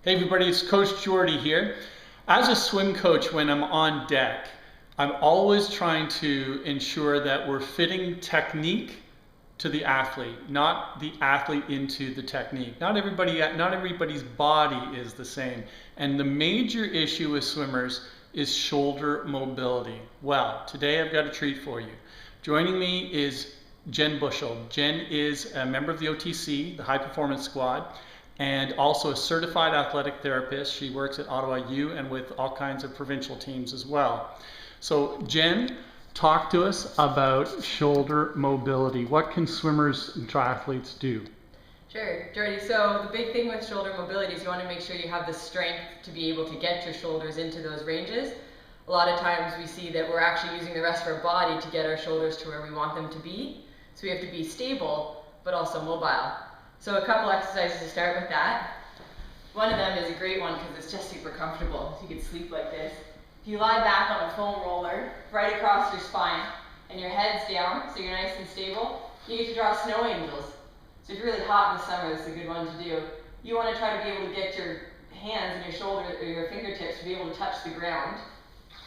Hey everybody, it's Coach Jordy here. As a swim coach, when I'm on deck, I'm always trying to ensure that we're fitting technique to the athlete, not the athlete into the technique. Not everybody's body is the same. And the major issue with swimmers is shoulder mobility. Well, today I've got a treat for you. Joining me is Jenn Bushell. Jenn is a member of the OTC, the High Performance Squad, and also a certified athletic therapist. She works at Ottawa U and with all kinds of provincial teams as well. So Jenn, talk to us about shoulder mobility. What can swimmers and triathletes do? Sure, Jordy. So the big thing with shoulder mobility is you want to make sure you have the strength to be able to get your shoulders into those ranges. A lot of times we see that we're actually using the rest of our body to get our shoulders to where we want them to be. So we have to be stable, but also mobile. So a couple exercises to start with that. One of them is a great one because it's just super comfortable. So you can sleep like this. If you lie back on a foam roller right across your spine and your head's down so you're nice and stable, you get to draw snow angels. So if you're really hot in the summer, this is a good one to do. You want to try to be able to get your hands and your shoulder or your fingertips to be able to touch the ground.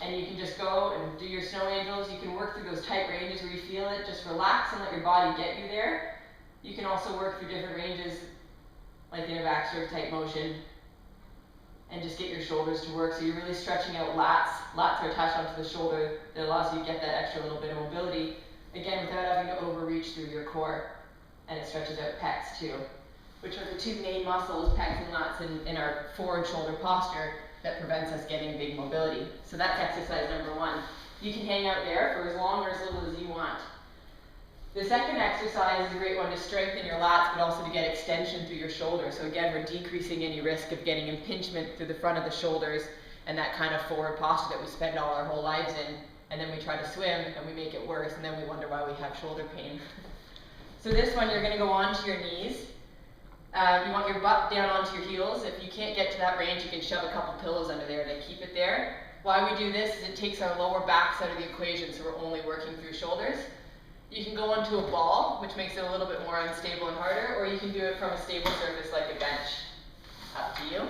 And you can just go and do your snow angels. You can work through those tight ranges where you feel it. Just relax and let your body get you there. You can also work through different ranges, like in a back stroke type motion, and just get your shoulders to work. So you're really stretching out lats. Lats are attached onto the shoulder that allows you to get that extra little bit of mobility, again, without having to overreach through your core. And it stretches out pecs too, which are the two main muscles, pecs and lats, in our forward shoulder posture that prevents us getting big mobility. So that's exercise number one. You can hang out there for as long or as little as you want. The second exercise is a great one to strengthen your lats, but also to get extension through your shoulder. So again, we're decreasing any risk of getting impingement through the front of the shoulders and that kind of forward posture that we spend all our whole lives in. And then we try to swim and we make it worse, and then we wonder why we have shoulder pain. So this one, you're going to go onto your knees. You want your butt down onto your heels. If you can't get to that range, you can shove a couple pillows under there to keep it there. Why we do this is it takes our lower backs out of the equation, so we're only working through shoulders. You can go onto a ball, which makes it a little bit more unstable and harder, or you can do it from a stable surface like a bench. Up to you.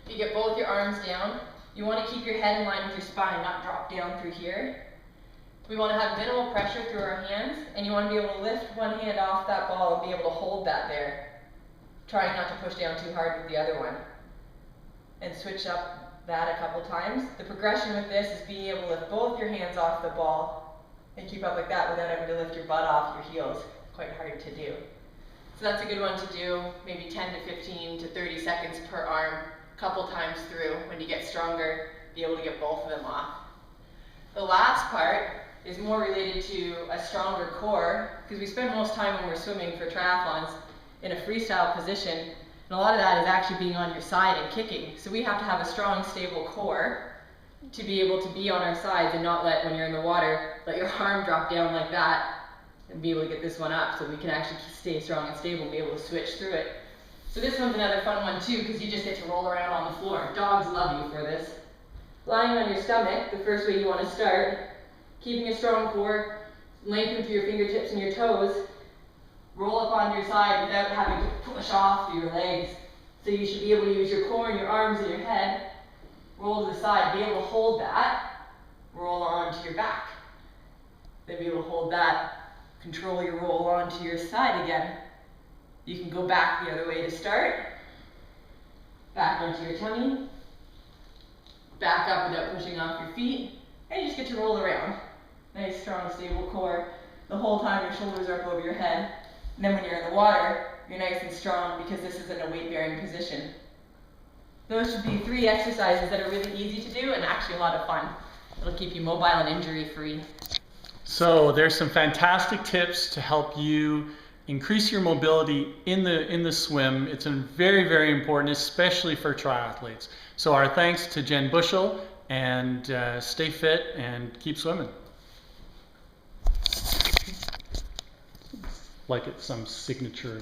You get both your arms down. You want to keep your head in line with your spine, not drop down through here. We want to have minimal pressure through our hands, and you want to be able to lift one hand off that ball and be able to hold that there. Trying not to push down too hard with the other one. And switch up that a couple times. The progression with this is being able to lift both your hands off the ball and keep up like that without having to lift your butt off your heels. Quite hard to do. So that's a good one to do, maybe 10 to 15 to 30 seconds per arm, a couple times through. When you get stronger, be able to get both of them off. The last part is more related to a stronger core, because we spend most time when we're swimming for triathlons in a freestyle position, and a lot of that is actually being on your side and kicking. So we have to have a strong, stable core to be able to be on our sides and not let, when you're in the water, let your arm drop down like that and be able to get this one up, so we can actually stay strong and stable and be able to switch through it. So this one's another fun one too, because you just get to roll around on the floor. Dogs love you for this. Lying on your stomach, the first way you want to start, keeping a strong core, lengthen through your fingertips and your toes, roll up on your side without having to push off through your legs. So you should be able to use your core and your arms and your head, roll to the side, be able to hold that, roll onto your back. Then be able to hold that, control your roll onto your side again. You can go back the other way to start, back onto your tummy, back up without pushing off your feet, and you just get to roll around. Nice, strong, stable core. The whole time your shoulders are up over your head. And then when you're in the water, you're nice and strong because this is in a weight-bearing position. Those should be 3 exercises that are really easy to do and actually a lot of fun. It'll keep you mobile and injury-free. So there's some fantastic tips to help you increase your mobility in the swim. It's very, very important, especially for triathletes. So our thanks to Jenn Bushell, and stay fit and keep swimming. Like it's some signature